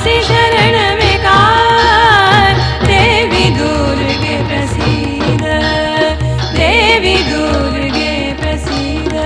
दासी शरण विकार देवी दुर्गे प्रसीद देवी दुर्गे प्रसीद।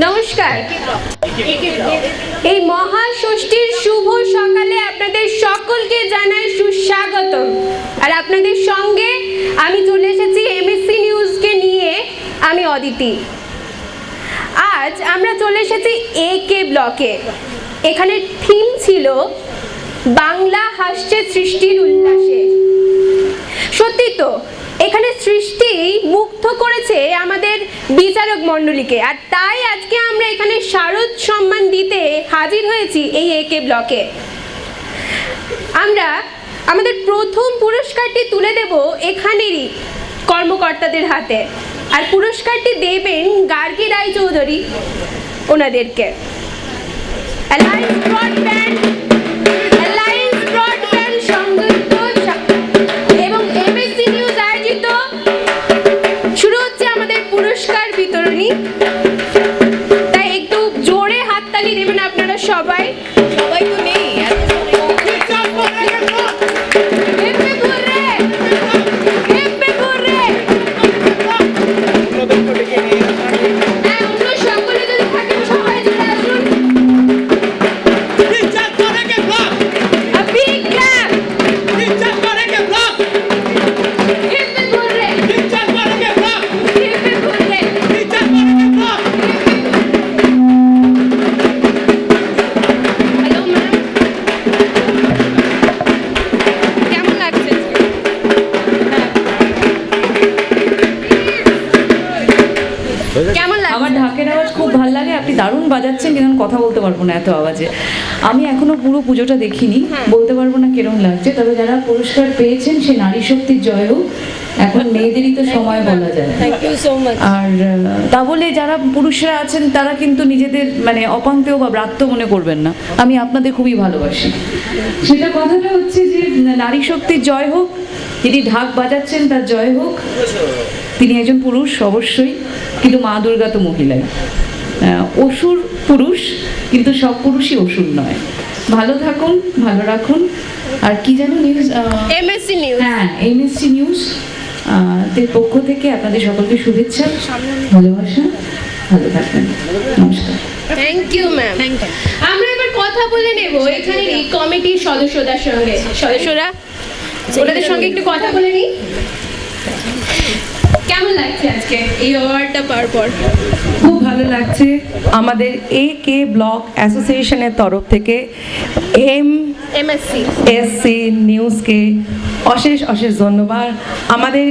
নমস্কার। এই মহাষষ্ঠীর শুভ সকালে আপনাদের সকলকে জানাই সুস্বাগতম। আর আপনাদের সঙ্গে আমি চলে এসেছি এমএসসি নিউজকে নিয়ে, আমি অদিতি। আজ আমরা চলে এসেছি একে ব্লকে। এখানে থিম ছিল বাংলা হাসছে সৃষ্টির উল্লাসে। সত্যি তো, এখানে সৃষ্টি মুগ্ধ করেছে আমাদের বিচারক মণ্ডলীকে, আর তাই আজকে আমরা এখানে শারদ সম্মান দিতে হাজির হয়েছি এই একে ব্লকে। আমরা আমাদের প্রথম পুরস্কারটি তুলে দেব এখানেরই কর্মকর্তাদের হাতে, আর পুরস্কারটি দেবেন গার্গী রায়চৌধুরী ওনাদেরকে। অ্যালায়েন্স ব্রডব্যান্ড সংযুক্ত এবং এমএসসি নিউজ আয়োজিত শুরু হচ্ছে আমাদের পুরস্কার বিতরণী। তাই একটু জোরে হাততালি দেবেন আপনারা সবাই। সবাই তো নেই, এখন কথা বলতে পারবো না এত আওয়াজে। আমি এখনো পুরো পুজোটা দেখিনি, বলতে পারবো না কিরম লাগছে, তবে যারা পুরস্কার পেয়েছেন সে নারী শক্তির জয় হোক। এখন মেয়েদেরই তো সময় বলা যায়। Thank you so much. আর তা বলে যারা পুরুষরা আছেন তারা কিন্তু নিজেদের মানে অপান্তেও বা ব্রাত্য মনে করবেন না, আমি আপনাদের খুবই ভালোবাসি। সেটা কথাটা হচ্ছে যে নারী শক্তির জয় হোক, যিনি ঢাক বাজাচ্ছেন তার জয় হোক। তিনি একজন পুরুষ অবশ্যই, কিন্তু মা দুর্গা তো মহিলাই। অসুর পুরুষ, কিন্তু সব পুরুষই অসুর নয়। ভালো থাকুন, ভালো রাখুন। আর কি যেন নিউজ, এমএসসি নিউজ, হ্যাঁ এমএসসি নিউজ দের পক্ষ থেকে আপনাদের সকলকে শুভেচ্ছা, ভালোবাসা, ভালো থাকবেন, নমস্কার। Thank you ma'am. আমরা এবার কথা বলে নেব এখানে এই কমিটির সদস্যদের সঙ্গে। সদস্যরা ওনাদের সঙ্গে একটু কথা বলে নিই। কেমন লাগছে আজকে এই অ্যাওয়ার্ডটা পাওয়ার পর? খুব ভালো লাগছে। আমাদের AK ব্লক অ্যাসোসিয়েশনের তরফ থেকে এমএসসি নিউজকে অশেষ অশেষ ধন্যবাদ। আমাদের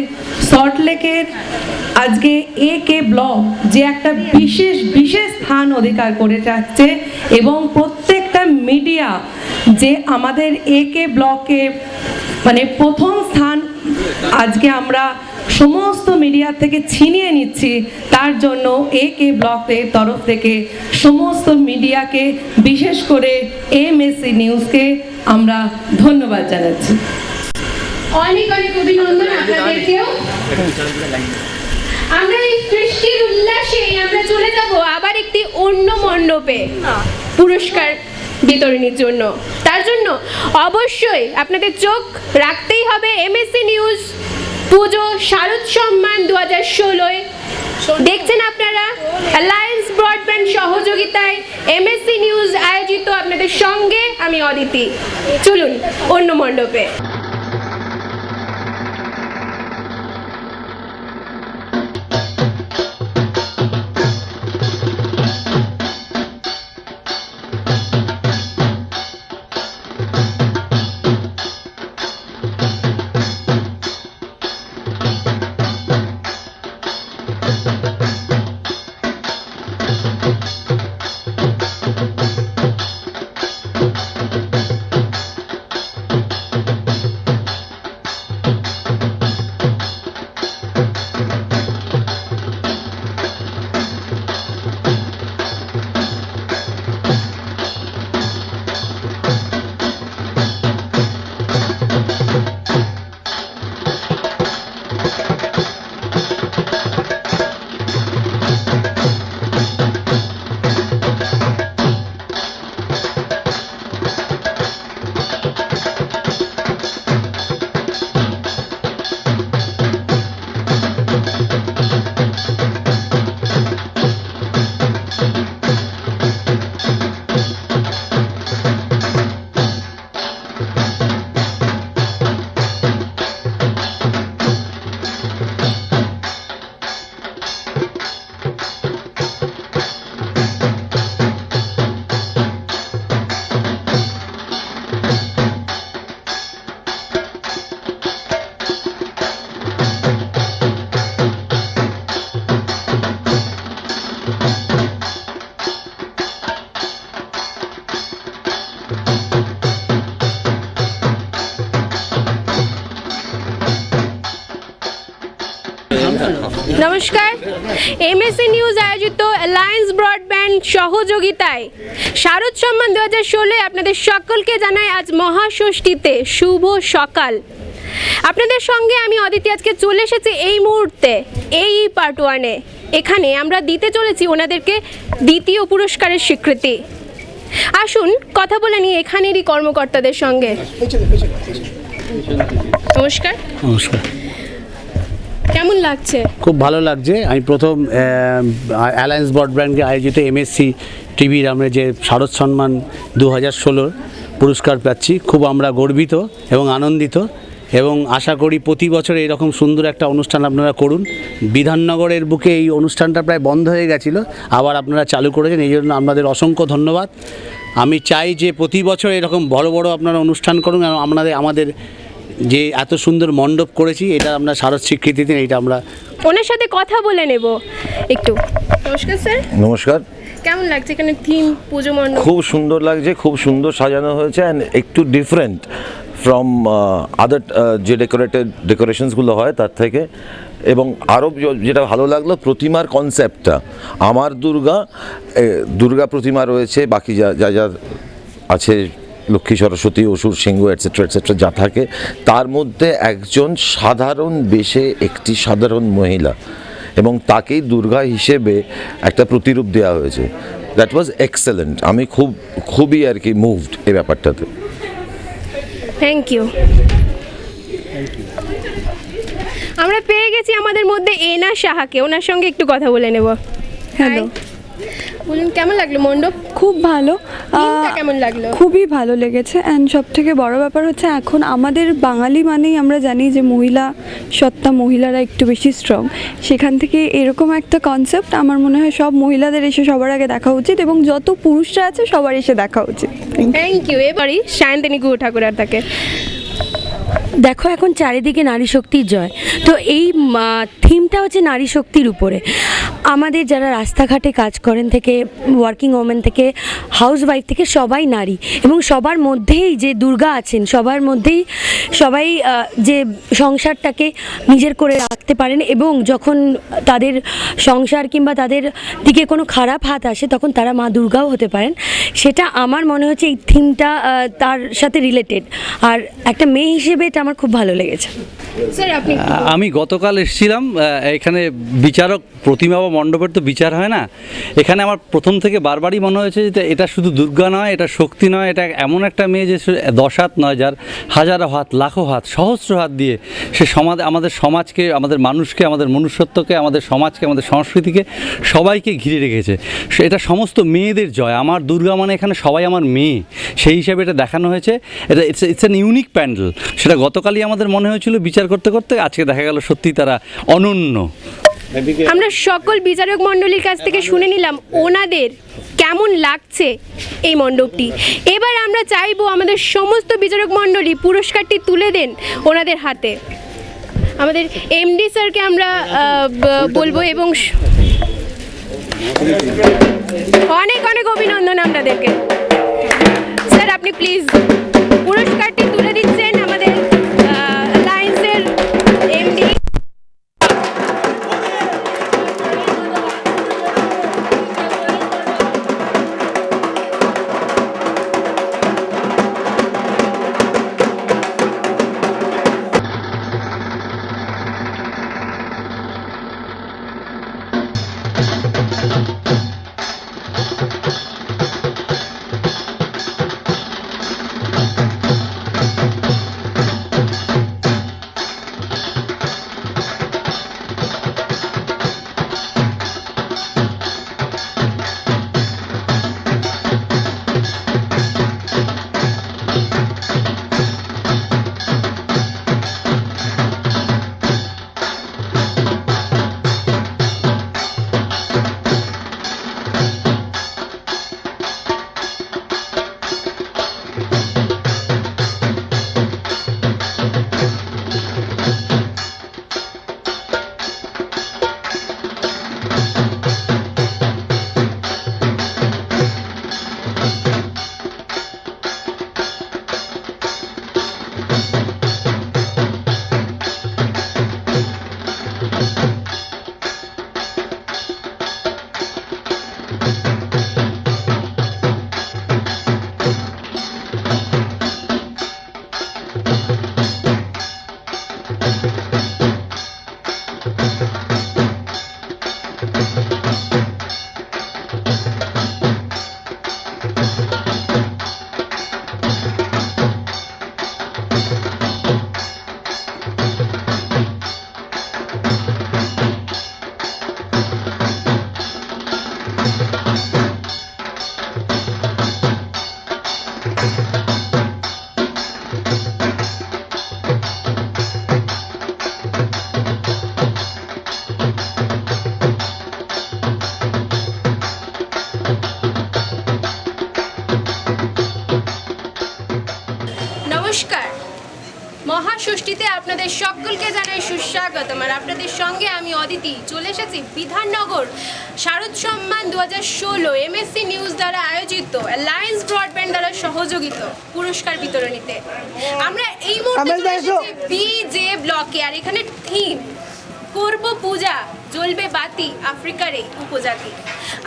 সল্টলেকের আজকে AK ব্লক যে একটা বিশেষ বিশেষ স্থান অধিকার করে যাচ্ছে, এবং প্রত্যেকটা মিডিয়া যে আমাদের AK ব্লকে মানে প্রথম স্থান আজকে আমরা সমস্ত মিডিয়া থেকে ছিনিয়ে নিচ্ছি, তার জন্য AK ব্লকের তরফ থেকে সমস্ত মিডিয়াকে, বিশেষ করে MSC নিউজকে আমরা ধন্যবাদ জানাচ্ছি। অনেক অনেক অভিনন্দন আপনাদেরকেও। আমরা এই সৃষ্টির উল্লাসে আমরা চলে যাব আবার একটি অন্য মণ্ডপে পুরস্কার বিতরণের জন্য। তার জন্য অবশ্যই আপনাদের চোখ রাখতেই হবে এমএসসি নিউজ পুজো শারদ সম্মান 2016। দেখছেন আপনারা অ্যালায়েন্স ব্রডব্যান্ড সহযোগিতায় এমএসসি নিউজ আয়োজিত আপনাদের সঙ্গে আমি অদিতি। চলুন অন্য মণ্ডপে। নমস্কার। এমএসসি নিউজ আয়োজিত অ্যালায়েন্স ব্রডব্যান্ড সহযোগিতায় শারদ সম্মান 2016 আপনাদের সকলকে জানাই আজ মহাষষ্ঠীতে শুভ সকাল। আপনাদের সঙ্গে আমি অদিতি আজকে চলে এসেছি এই মুহূর্তে এই পার্ট 1-এ। এখানে আমরা দিতে চলেছি ওনাদেরকে দ্বিতীয় পুরস্কারের স্বীকৃতি। আসুন কথা বলে নিই এখানেরই কর্মকর্তাদের সঙ্গে। নমস্কার। নমস্কার। কেমন লাগছে? খুব ভালো লাগছে। আমি প্রথম অ্যালায়েন্স ব্রডব্যান্ডকে আয়োজিত এমএসসি টিভির আমরা যে শারদ সম্মান 2016 পুরস্কার পাচ্ছি, খুব আমরা গর্বিত এবং আনন্দিত, এবং আশা করি প্রতি বছর এরকম সুন্দর একটা অনুষ্ঠান আপনারা করুন। বিধাননগরের বুকে এই অনুষ্ঠানটা প্রায় বন্ধ হয়ে গেছিল, আবার আপনারা চালু করেছেন, এই জন্য আপনাদের অসংখ্য ধন্যবাদ। আমি চাই যে প্রতি বছর এরকম বড় বড় আপনারা অনুষ্ঠান করুন, এবং আমাদের যে এত সুন্দর মণ্ডপ করেছি এটা আমরা শারদ স্বীকৃতি দিন, এইটা আমরা ওনার সাথে কথা বলে নেব একটু। নমস্কার স্যার। নমস্কার। কেমন লাগছে এখানে থিম পুজো মণ্ডপ? খুব সুন্দর লাগছে, খুব সুন্দর সাজানো হয়েছে অ্যান্ড একটু ডিফারেন্ট ফ্রম আদার যে ডেকোরেশনসগুলো হয় তার থেকে। এবং আরও যেটা ভালো লাগলো, প্রতিমার কনসেপ্টটা, আমার দুর্গা প্রতিমা রয়েছে, বাকি যা যা আছে লক্ষ্মী, সরস্বতী, অসুর, সিংহ এটসেট্রা যা থাকে, তার মধ্যে একজন সাধারণ বেশে একটি সাধারণ মহিলা, এবং তাকেই দুর্গা হিসেবে একটা প্রতিরূপ দেওয়া হয়েছে। That was excellent. আমি খুবই আর কি মুভড এই ব্যাপারটাতে। Thank you. আমরা পেয়ে গেছি আমাদের মধ্যে এনা সাহাকে, ওনার সঙ্গে একটু কথা বলে নেব। হ্যালো, বলুন কেমন লাগলো মণ্ডপ? খুব ভালো। থিমটা কেমন লাগলো? খুবই ভালো লেগেছে। অ্যান্ড সব থেকে বড় ব্যাপার হচ্ছে, এখন আমাদের বাঙালি মানেই আমরা জানি যে মহিলা সত্তা, মহিলারা একটু বেশি স্ট্রং। সেখান থেকে এরকম একটা কনসেপ্ট আমার মনে হয় সব মহিলাদের এসে সবার আগে দেখা উচিত, এবং যত পুরুষরা আছে সবার এসে দেখা উচিত। Thank you. এবারই সায়ন্তনী গুহ ঠাকুরার থাকে। দেখো, এখন চারিদিকে নারী শক্তির জয়, তো এই থিমটা হচ্ছে নারী শক্তির উপরে। আমাদের যারা রাস্তাঘাটে কাজ করেন থেকে ওয়ার্কিং ওমেন থেকে হাউসওয়াইফ থেকে সবাই নারী, এবং সবার মধ্যেই যে দুর্গা আছেন, সবার মধ্যেই সবাই যে সংসারটাকে নিজের করে রাখতে পারেন, এবং যখন তাদের সংসার কিংবা তাদের দিকে কোনো খারাপ হাত আসে তখন তারা মা দুর্গাও হতে পারেন। সেটা আমার মনে হচ্ছে এই থিমটা তার সাথে রিলেটেড, আর একটা মেয়ে হিসেবে এটা আমার খুব ভালো লেগেছে। স্যার আপনি? আমি গতকাল এসেছিলাম এখানে বিচারক প্রতিমা বা মণ্ডপের তো বিচার হয় না, এখানে আমার প্রথম থেকে বারবারই মনে হয়েছে যে এটা শুধু দুর্গা নয়, এটা শক্তি নয়, এটা এমন একটা মেয়ে যে 10 হাত নয়, যার হাজারো হাত, লাখো হাত, সহস্র হাত দিয়ে সে আমাদের সমাজকে, আমাদের মানুষকে, আমাদের মনুষ্যত্বকে, আমাদের সমাজকে, আমাদের সংস্কৃতিকে সবাইকে ঘিরে রেখেছে। এটা সমস্ত মেয়েদের জয়। আমার দুর্গা মানে এখানে সবাই আমার মেয়ে, সেই হিসাবে এটা দেখানো হয়েছে। এটা ইটস অ্যান ইউনিক প্যান্ডেল। সেটা গতকালই আমাদের মনে হয়েছিল বিচার করতে করতে, আজকে দেখা গেল সত্যি তারা অনন্য। আমরা সকল বিচারক মণ্ডলীর কাছ থেকে শুনে নিলাম ওনাদের কেমন লাগছে এই মণ্ডপটি। এবার আমরা চাইবো আমাদের সমস্ত বিচারক মণ্ডলী পুরস্কারটি তুলে দেন ওনাদের হাতে। আমাদের এমডি স্যারকে আমরা বলবো, এবং অনেক অনেক অভিনন্দন আপনাদেরকে। স্যার আপনি প্লিজ পুরস্কারটি তুলে দিচ্ছেন আমাদের লায়েন্সের এমডি। মহাষষ্ঠীতে আপনাদের সকলকে জানাই সুস্বাগতম। আর আপনাদের সঙ্গে আমি অদিতি চলে এসেছি বিধাননগর শারদ সম্মান 2016 এমএসসি নিউজ দ্বারা আয়োজিত অ্যালায়েন্স ব্রডব্যান্ড দ্বারা সহযোগিত পুরস্কার বিতরণীতে। আমরা এই মুহূর্তে চলে এসেছি বিজে ব্লকে, আর এখানে থিম করব পূজা জ্বলবে বাতি আফ্রিকার এই উপজাতি।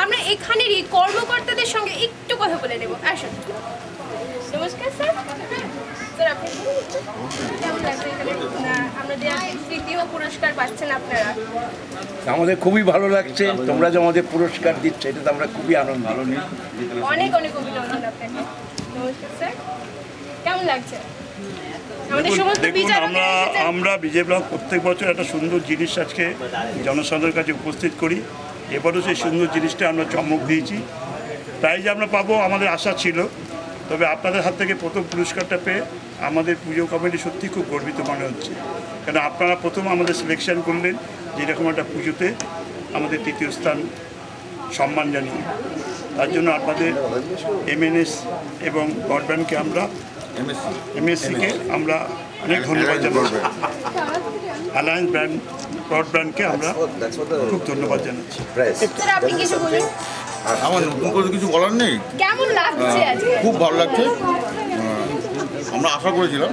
আমরা এখানেরই কর্মকর্তাদের সঙ্গে একটু কথা বলে নেব। আসুন। নমস্কার স্যার। স্যার আপনি কেমন লাগছে এখানে আমাদের তৃতীয় পুরস্কার পাচ্ছেন আপনারা? আমাদের খুবই ভালো লাগছে, তোমরা যে আমাদের পুরস্কার দিচ্ছ এটাতে আমরা খুবই আনন্দ। অনেক অনেক অভিনন্দন আপনাকে। নমস্কার স্যার, কেমন লাগছে? দেখুন, আমরা বিজে ব্লক প্রত্যেক বছর একটা সুন্দর জিনিস আজকে জনসাধারণের কাছে উপস্থিত করি। এবারও সেই সুন্দর জিনিসটা আমরা চমক দিয়েছি। প্রাইজ আমরা পাবো আমাদের আশা ছিল, তবে আপনাদের হাত থেকে প্রথম পুরস্কারটা পেয়ে আমাদের পুজো কমিটি সত্যি খুব গর্বিত মনে হচ্ছে, কারণ আপনারা প্রথম আমাদের সিলেকশন করলেন যে এরকম একটা পুজোতে আমাদের তৃতীয় স্থান সম্মান জানিয়ে। তার জন্য আপনাদের এমএনএস এবং ব্রডব্যান্ডকে আমরা এমএসসিকে আমরা অনেক ধন্যবাদ জানাচ্ছি। অ্যালায়েন্স ব্রডব্যান্ডকে আমরা খুব ধন্যবাদ জানাচ্ছি। আপনি কিছু বলুন। আমার নতুন করে কিছু বলার নেই। কেমন লাগছে আজকে? খুব ভালো লাগছে। আমরা আশা করেছিলাম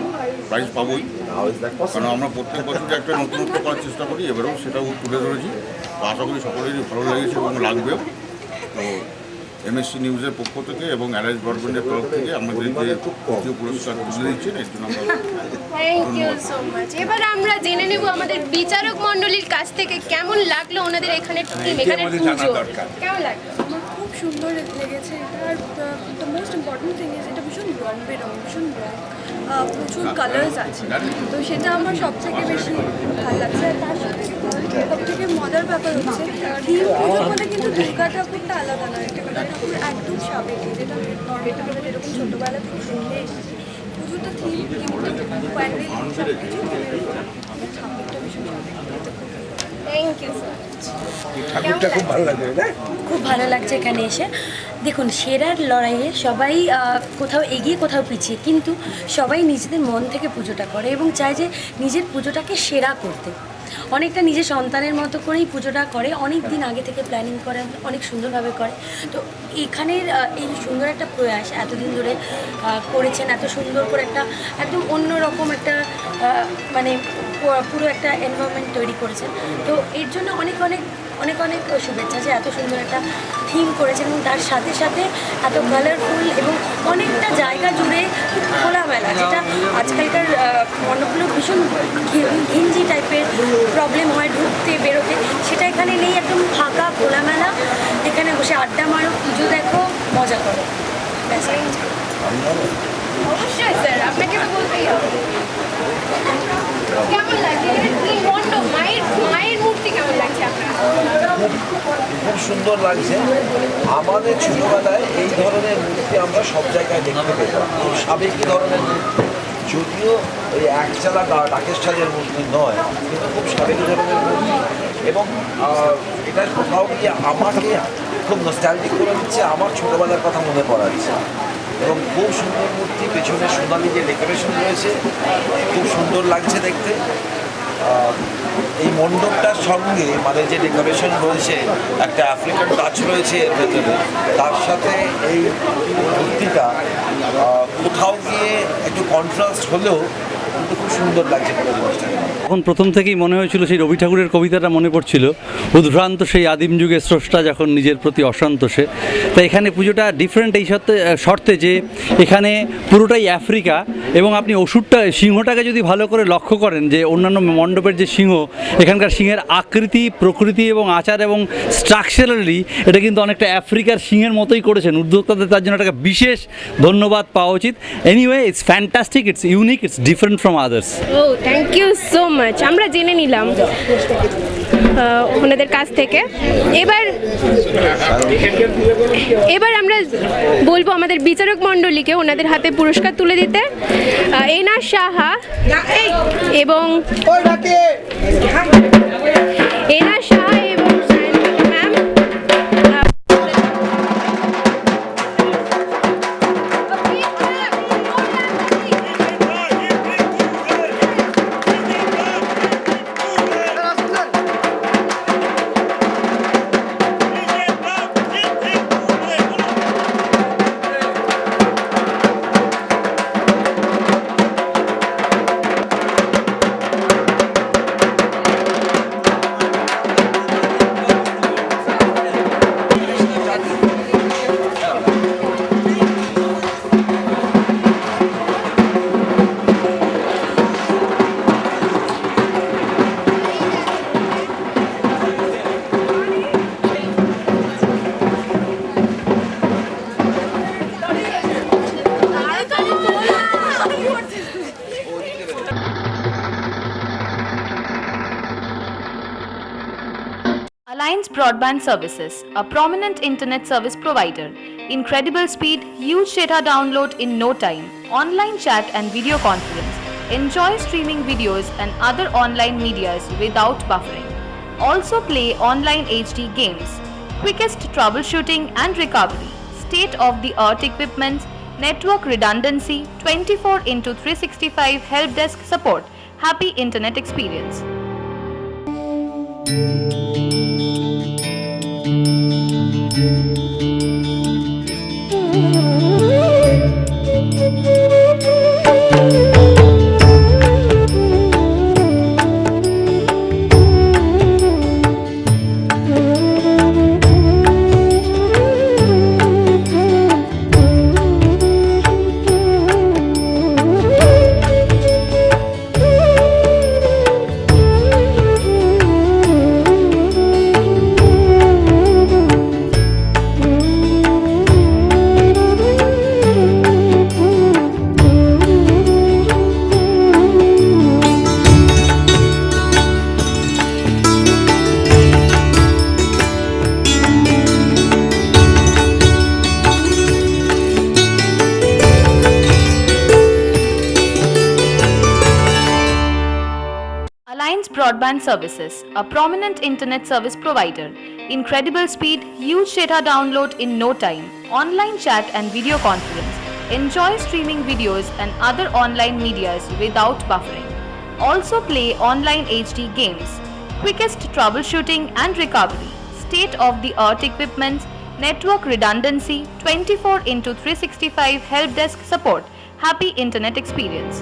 প্রাইজ পাবোই, কারণ আমরা প্রত্যেক বছর একটা নতুনত্ব করার চেষ্টা করি, এবারেও সেটাও তুলে ধরেছি। তো আশা করি সকলেরই ভালো লেগেছে এবং লাগবেও। তো এমএসসি নিউজের পক্ষ থেকে এবং অ্যালায়েন্স ব্রডব্যান্ডের তরফ থেকে আমাদের যে তৃতীয় পুরস্কার তুলে দিচ্ছেন এর জন্য আমরা থ্যাংক ইউ সো মাচ। এবার আমরা জেনে নেব আমাদের বিচারক মণ্ডলীর কাছ থেকে কেমন লাগলো ওনাদের এখানে টিম, এখানে পুজো কেমন লাগলো? আমার খুব সুন্দর লেগেছে। এটার the most important thing is এটা ভীষণ রং বেরং, ভীষণ রং, প্রচুর কালার্স আছে, তো সেটা আমার সবথেকে বেশি ভালো লাগছে। আর তার সাথে সবথেকে মজার ব্যাপার হচ্ছে থিম পুজো বলে কিন্তু দুর্গা ঠাকুরটা আলাদা নয়। দুর্গা ঠাকুর একদম সাবেকি, যেটা নর্মেটা বলে যেরকম ছোটোবেলা থেকে শুনলে এসেছি। পুজোটা থিম কিন্তু প্যান্ডেল সব কিছু ঠাকুরটা ভীষণ সাবেকি। Thank you sir. ঠাকুরটা খুব ভালো লাগে। খুব ভালো লাগছে এখানে এসে। দেখুন, সেরার লড়াইয়ে সবাই কোথাও এগিয়ে কোথাও পিছিয়ে, কিন্তু সবাই নিজেদের মন থেকে পুজোটা করে এবং চায় যে নিজের পুজোটাকে সেরা করতে। অনেকটা নিজের সন্তানের মতো করেই পুজোটা করে, অনেক দিন আগে থেকে প্ল্যানিং করে, অনেক সুন্দরভাবে করে। তো এখানের এই সুন্দর একটা প্রয়াস এতদিন ধরে করেছেন, এত সুন্দর করে একটা একদম অন্যরকম একটা মানে পুরো একটা এনভায়রনমেন্ট তৈরি করেছেন। তো এর জন্য অনেক অনেক অনেক অনেক শুভেচ্ছা যে এত সুন্দর একটা থিম করেছেন এবং তার সাথে সাথে এত কালারফুল এবং অনেকটা জায়গা জুড়ে খুব খোলামেলা, যেটা আজকালকার মণ্ডপগুলো ভীষণ ঘিঞ্জি টাইপের প্রবলেম হয় ঢুকতে বেরোতে, সেটা এখানে নেই। একদম ফাঁকা খোলামেলা, এখানে বসে আড্ডা মারো, পুজো দেখো, মজা করো। অবশ্যই স্যার, আপনাকে তো বলতেই হবে। কেমন লাগছে এই মণ্ডপ, মায়ের মূর্তি কেমন লাগছে আপনার? খুব সুন্দর লাগছে। আমাদের ছোটবেলায় এই ধরনের মূর্তি আমরা সব জায়গায় দেখতে পেতাম, খুব সাবেকি ধরনের মূর্তি, যদিও ওই একচালা ডাকের সাজের মূর্তি নয়, কিন্তু খুব সাবেকি ধরনের মূর্তি। এবং এটা কোথাও গিয়ে আমাকে খুব নস্টালজিক করে দিচ্ছে, আমার ছোটবেলার কথা মনে পড়াচ্ছে। এবং খুব সুন্দর মূর্তি, পেছনে সোনালি যে ডেকোরেশন রয়েছে খুব সুন্দর লাগছে দেখতে। এই মণ্ডপটার সঙ্গে মানে যে ডেকোরেশন রয়েছে, একটা আফ্রিকান টাচ রয়েছে এর ভেতরে, তার সাথে এই মূর্তিটা কোথাও গিয়ে একটু কন্ট্রাস্ট হলেও কিন্তু খুব সুন্দর লাগছে পুরো জিনিসটা। তখন প্রথম থেকেই মনে হয়েছিল, সেই রবি ঠাকুরের কবিতাটা মনে পড়ছিল, উদ্ভ্রান্ত সেই আদিম যুগের স্রষ্টা যখন নিজের প্রতি অসন্তোষে। তাই এখানে পুজোটা ডিফারেন্ট এই শর্তে যে এখানে পুরোটাই আফ্রিকা, এবং আপনি সিংহটাকে যদি ভালো করে লক্ষ্য করেন, যে অন্যান্য মণ্ডপের যে সিংহ, এখানকার সিংহের আকৃতি, প্রকৃতি এবং আচার এবং স্ট্রাকচারালি এটা কিন্তু অনেকটা আফ্রিকার সিংহের মতোই করেছেন উদ্যোক্তাদের। তার জন্য এটাকে বিশেষ ধন্যবাদ পাওয়া উচিত। Anyway, it's fantastic, it's unique, it's different from others. ও থ্যাংক ইউ সো মাচ। আমরা জেনে নিলাম ওনাদের কাছ থেকে। এবার আমরা বলবো আমাদের বিচারক মণ্ডলীকে ওনাদের হাতে পুরস্কার তুলে দিতে। এনা সাহা এবং এনা সাহা এবং ma'am Alliance Broadband Services, a prominent internet service provider. Incredible speed, huge data download in no time, online chat and video conference. Enjoy streaming videos and other online medias without buffering. Also play online HD games. Quickest troubleshooting and recovery. State-of-the-art equipment, network redundancy, 24/365 help desk support. Happy internet experience. Alliance Broadband Services, a prominent internet service provider. Incredible speed, huge data download in no time, online chat and video conference. Enjoy streaming videos and other online medias without buffering. Also play online HD games. Quickest troubleshooting and recovery. State-of-the-art equipment, network redundancy, 24/365 help desk support. Happy internet experience.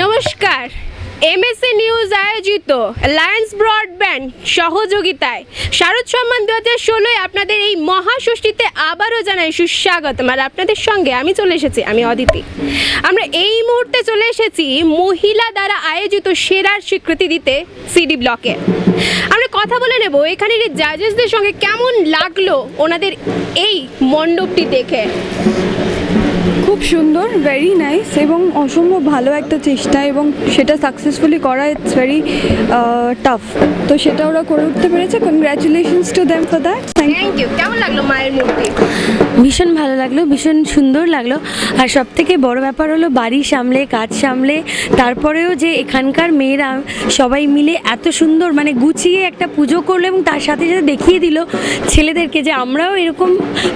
নমস্কার, MSA news আয়োজিত alliance broadband সহযোগিতায় শারদ সম্মান 2016 আপনাদের এই মহাষষ্ঠীতে আবারও জানাই সুস্বাগতম। আর আপনাদের সঙ্গে আমি চলে এসেছি, আমি অদিতি। আমরা এই মুহূর্তে চলে এসেছি মহিলা দ্বারা আয়োজিত সেরার স্বীকৃতি দিতে সিডি ব্লকে। আমরা কথা বলে নেব এখানের জাজেসদের সঙ্গে কেমন লাগলো ওনাদের এই মণ্ডপটি দেখে। খুব সুন্দর, ভেরি নাইস এবং অসম্ভব ভালো একটা চেষ্টা, এবং সেটা সাকসেসফুলি করা ইটস ভেরি টাফ। তো সেটা ওরা করে উঠতে পেরেছে, congratulations to them for that. Thank you. কেমন লাগলো মায়ের মূর্তি? ভীষণ ভালো লাগলো, ভীষণ সুন্দর লাগলো। আর সব থেকে বড় ব্যাপার হলো বাড়ি সামলে, কাজ সামলে, তারপরেও যে এখানকার মেয়েরা সবাই মিলে এত সুন্দর মানে গুছিয়ে একটা পুজো করলো, এবং তার সাথে সাথে দেখিয়ে দিল ছেলেদেরকে যে আমরাও এরকম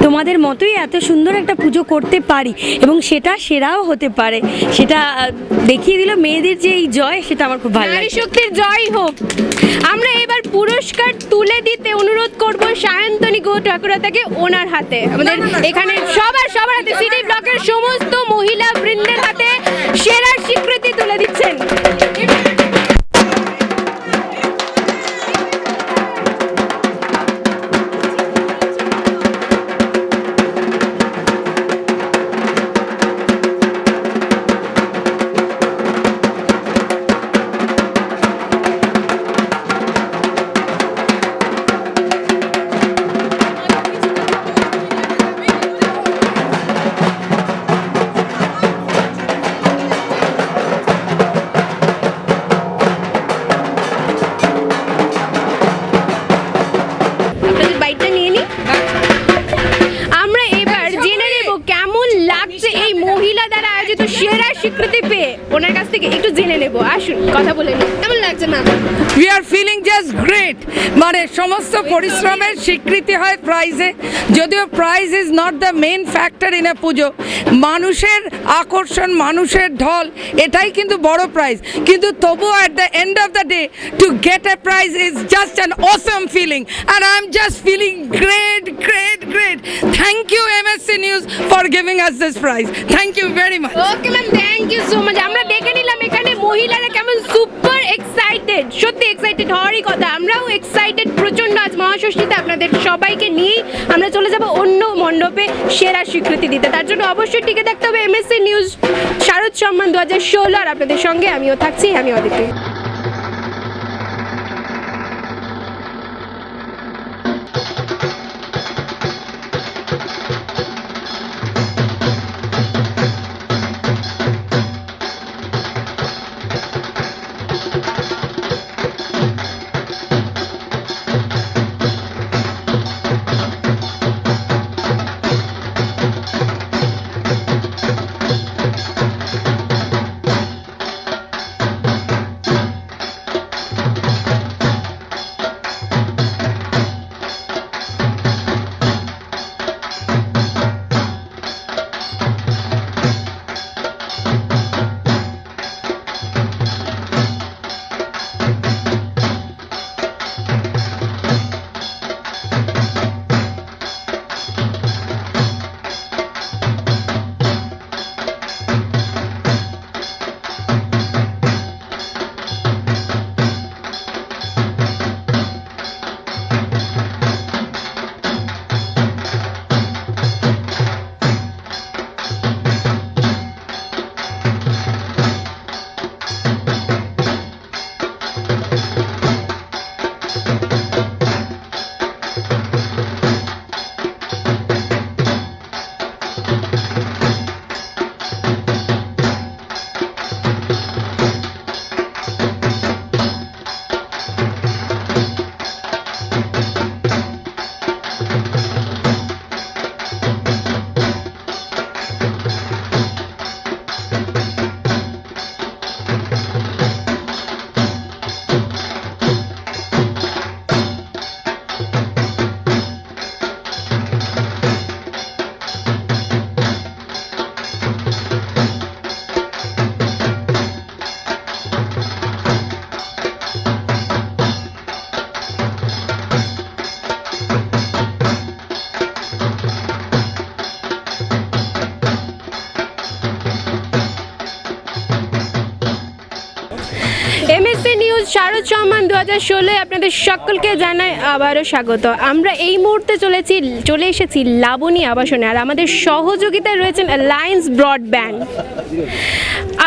তোমাদের মতোই এত সুন্দর একটা পুজো করতে পারি, এবং সেটা সেরাও হতে পারে। সেটা দেখিয়ে দিল মেয়েদের যে এই জয়, সেটা আমার খুব ভালো নারী লাগে। শক্তির জয় হোক। আমরা এবার পুরস্কার তুলে দিতে অনুরোধ করব সায়ন্তনী গো ঠাকুরাতাকে ওনার হাতে, আমাদের এখানে সবার হাতে, সিটি ব্লকের সমস্ত মহিলা বৃন্দের হাতে সেরা স্বীকৃতি তুলে দিচ্ছেন। আপনাদের বাইকটা নিয়ে নিই। আমরা এবার জেনে নেব কেমন লাগছে এই মহিলা দ্বারা আয়োজিত সেরা স্বীকৃতি পেয়ে। ওনার কাছ থেকে একটু জেনে নেব, আসুন কথা বলে নিই। কেমন লাগছে ma'am? We are feeling just great. মানে সমস্ত পরিশ্রমের স্বীকৃতি হয় প্রাইজে, যদিও prize is not the main factor in a puja. মানুষের আকর্ষণ, মানুষের ঢল, এটাই কিন্তু বড় প্রাইজ। কিন্তু তবুও at the end of the day to get a prize is just an awesome feeling, and I am just feeling great great great. Thank you MSC news for giving us this prize. Thank you very much. Okay ma'am, thank you so much. আমরা দেখে নিলাম এখানে মহিলারা কেমন super excited, সত্যি excited হওয়ারই কথা। আমরাও এক্সাইটেড প্রচণ্ড। আজ মহাষষ্ঠীতে আপনাদের সবাইকে নিয়েই আমরা চলে যাব অন্য মণ্ডপে সেরা স্বীকৃতি দিতে। তার জন্য অবশ্যই টিকে থাকতে হবে এমএসসি নিউজ শারদ সম্মান 2016। আর আপনাদের সঙ্গে আমিও থাকছি, আমি অদিতি। শারদ সম্মান 2016 আপনাদের সকলকে জানাই আবারও স্বাগত। আমরা এই মুহূর্তে চলে এসেছি লাবণী আবাসনে, আর আমাদের সহযোগিতায় রয়েছেন অ্যালায়েন্স ব্রডব্যান্ড।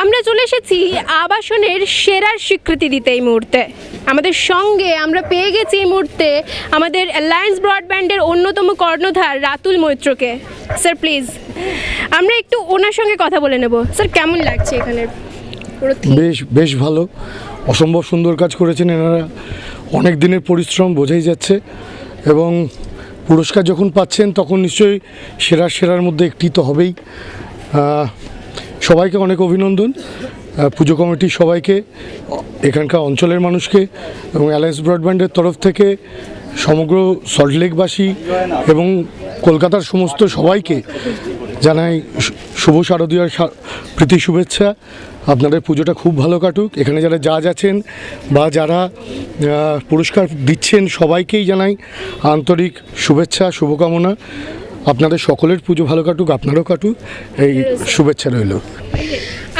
আমরা চলে এসেছি আবাসনের সেরার স্বীকৃতি দিতে। এই মুহূর্তে আমাদের সঙ্গে আমরা পেয়ে গেছি এই মুহূর্তে আমাদের অ্যালায়েন্স ব্রডব্যান্ডের অন্যতম কর্ণধার রাতুল মৈত্রকে। স্যার প্লিজ আমরা একটু ওনার সঙ্গে কথা বলে নেব। স্যার কেমন লাগছে এখানে? বেশ ভালো, অসম্ভব সুন্দর কাজ করেছেন এনারা, অনেক দিনের পরিশ্রম বোঝাই যাচ্ছে, এবং পুরস্কার যখন পাচ্ছেন তখন নিশ্চয়ই সেরার মধ্যে একটি তো হবেই। সবাইকে অনেক অভিনন্দন, পুজো কমিটির সবাইকে, এখানকার অঞ্চলের মানুষকে এবং অ্যালায়েন্স ব্রডব্যান্ডের তরফ থেকে সমগ্র সল্টলেকবাসী এবং কলকাতার সমস্ত সবাইকে জানাই শুভ শারদীয়ার প্রীতি শুভেচ্ছা। আপনাদের পুজোটা খুব ভালো কাটুক। এখানে যারা জাজ আছেন বা যারা পুরস্কার দিচ্ছেন সবাইকেই জানাই আন্তরিক শুভেচ্ছা, শুভকামনা। আপনাদের সকলের পুজো ভালো কাটুক, আপনারও কাটুক, এই শুভেচ্ছা রইল।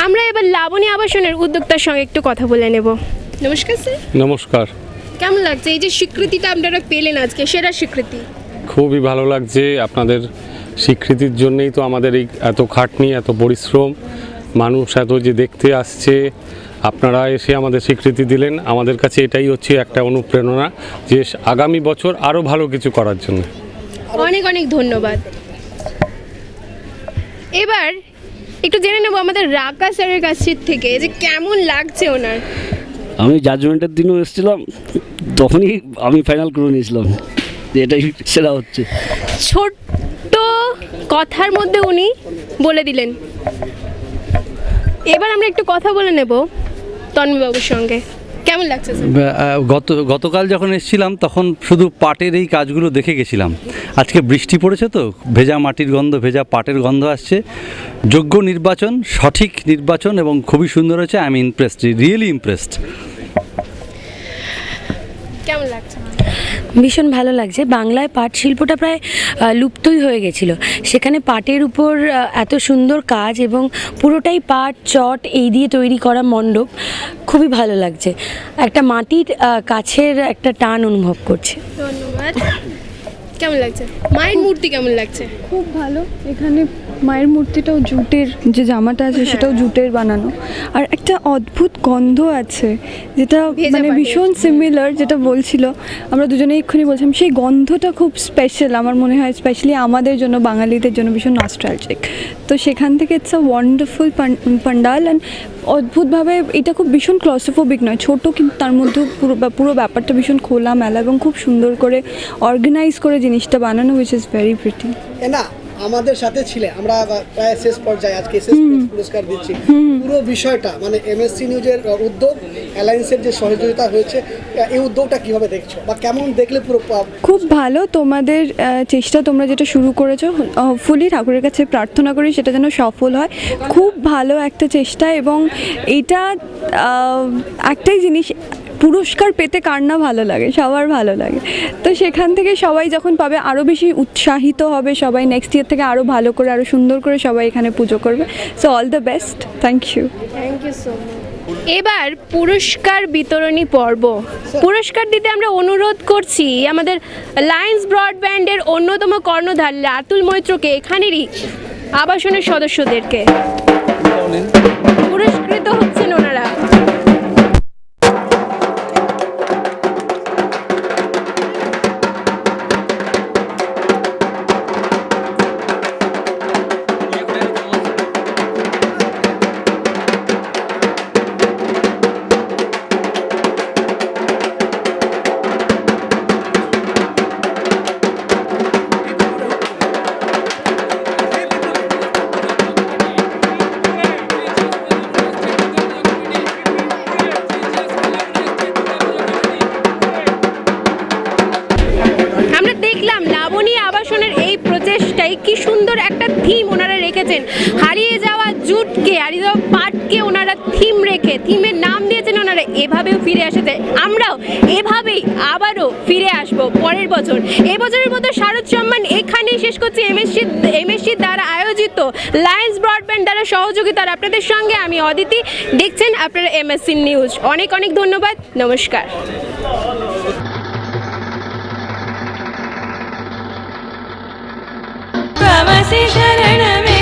আমরা এবার লাবণী আবাসনের উদ্যোক্তার সঙ্গে একটু কথা বলে নেব। নমস্কার স্যার। নমস্কার। কেমন লাগছে এই যে স্বীকৃতিটা আপনারা পেলেন আজকে, সেরা স্বীকৃতি? খুবই ভালো লাগছে। আপনাদের স্বীকৃতির জন্যই তো আমাদের এই এত খাটনি, এত পরিশ্রম, মানুষ এত যে দেখতে আসছে, আপনারা এসে আমাদের স্বীকৃতি দিলেন। আমাদের কাছে এটাই হচ্ছে একটা অনুপ্রেরণা যে আগামী বছর আরও ভালো কিছু করার জন্য। অনেক অনেক ধন্যবাদ। এবার একটু জেনে নেব আমাদের রাকা স্যারের কাছ থেকে যে কেমন লাগছে ওনার। আমি জাজমেন্টের দিনও এসেছিলাম, তখনই আমি ফাইনাল করে নিয়েছিলাম যে এটাই সেরা হচ্ছে। ছোট্ট কথার মধ্যে উনি বলে দিলেন। এবার আমরা একটু কথা বলে নেব তন্ময়বাবুর সঙ্গে। কেমন লাগছে স্যার? গতকাল যখন এসেছিলাম তখন শুধু পাটের এই কাজগুলো দেখে গেছিলাম। আজকে বৃষ্টি পড়েছে তো ভেজা মাটির গন্ধ, ভেজা পাটের গন্ধ আসছে। যোগ্য নির্বাচন, সঠিক নির্বাচন এবং খুবই সুন্দর হয়েছে। I am impressed, really impressed. কেমন লাগছে? ভীষণ ভালো লাগছে। বাংলায় পাট শিল্পটা প্রায় লুপ্তই হয়ে গেছিলো, সেখানে পাটের উপর এত সুন্দর কাজ এবং পুরোটাই পাট চট এই দিয়ে তৈরি করা মণ্ডপ, খুবই ভালো লাগছে। একটা মাটির কাছের একটা টান অনুভব করছি। ধন্যবাদ। কেমন লাগছে? মায়ের মূর্তি কেমন লাগছে? খুব ভালো। এখানে মায়ের মূর্তিটাও জুটের, যে জামাটা আছে সেটাও জুটের বানানো, আর একটা অদ্ভুত গন্ধ আছে যেটা মানে ভীষণ সিমিলার, যেটা বলছিল আমরা দুজনেই এক্ষুনি বলছিলাম, সেই গন্ধটা খুব স্পেশাল আমার মনে হয়, স্পেশালি আমাদের জন্য, বাঙালিদের জন্য ভীষণ নস্টালজিক। তো সেখান থেকে it's a wonderful pandal, and অদ্ভুতভাবে এটা খুব ভীষণ ক্লস্ট্রোফোবিক নয়, ছোটো, কিন্তু তার মধ্যে পুরো ব্যাপারটা ভীষণ খোলামেলা এবং খুব সুন্দর করে অর্গানাইজ করে জিনিসটা বানানো, উইচ ইজ ভেরি প্রিটি। না আমাদের সাথে ছিলে, আমরা প্রায় শেষ পর্যায়ে আজকে শেষ পুরস্কার দিচ্ছি। পুরো বিষয়টা মানে এমএসসি নিউজের উদ্যোগ, অ্যালায়েন্সের যে সহযোগিতা হয়েছে, এই উদ্যোগটা কিভাবে দেখছো বা কেমন দেখলে? পুরো খুব ভালো তোমাদের চেষ্টা, তোমরা যেটা শুরু করেছো, হোপফুলি ঠাকুরের কাছে প্রার্থনা করি সেটা যেন সফল হয়। খুব ভালো একটা চেষ্টা, এবং এটা একটাই জিনিস, পুরস্কার পেতে কার না ভালো লাগে, সবার ভালো লাগে। তো সেখান থেকে সবাই যখন পাবে আরও বেশি উৎসাহিত হবে, সবাই নেক্সট ইয়ার থেকে আরও ভালো করে, আরও সুন্দর করে সবাই এখানে পুজো করবে। So all the best, thank you. Thank you so much. এবার পুরস্কার বিতরণী পর্ব। পুরস্কার দিতে আমরা অনুরোধ করছি আমাদের অ্যালায়েন্স ব্রডব্যান্ডের অন্যতম কর্ণধার রাতুল মৈত্রকে, এখানেরই আবাসনের সদস্যদেরকে। পুরস্কৃত হচ্ছেন ওনারা। চাই। কি সুন্দর একটা থিম ওনারা রেখেছেন, হারিয়ে যাওয়া জুটকে, হারিয়ে যাওয়া পাটকে ওনারা থিম রেখে, থিমের নাম দিয়েছেন ওনারা। এভাবেও ফিরে আসতে আমরাও এভাবেই আবারও ফিরে আসব পরের বছর। এবছরের মতো শারদ সম্মান এখানেই শেষ করছি। এমএসসি দ্বারা আয়োজিত লায়ন্স ব্রডব্যান্ড দ্বারা সহযোগিতার আপনাদের সঙ্গে আমি অদিতি। দেখছেন আপনারা এমএসসি নিউজ। অনেক অনেক ধন্যবাদ, নমস্কার। त्वमसि शरणमे